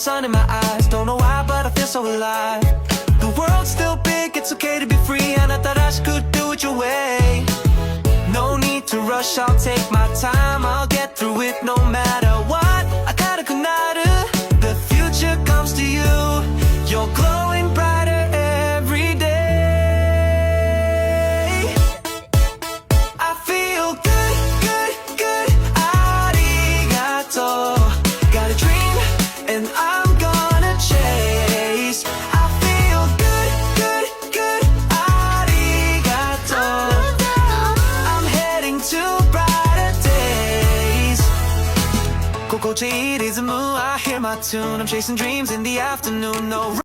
sun in my eyes. Don't know why, but I feel so alive. The world's still big, it's okay to be free. And I thought I could do it your way. No need to rush, I'll take my time. I'll get through it no matter what. I gotta go The future comes to you. You're glowing brighter every day. I feel good, good, good. Arigato. Got a dream and I'm gonna chase. I feel good, good, good. Arigato. I'm heading to brighter days. 心地いいリズム I hear my tune. I'm chasing dreams in the afternoon. No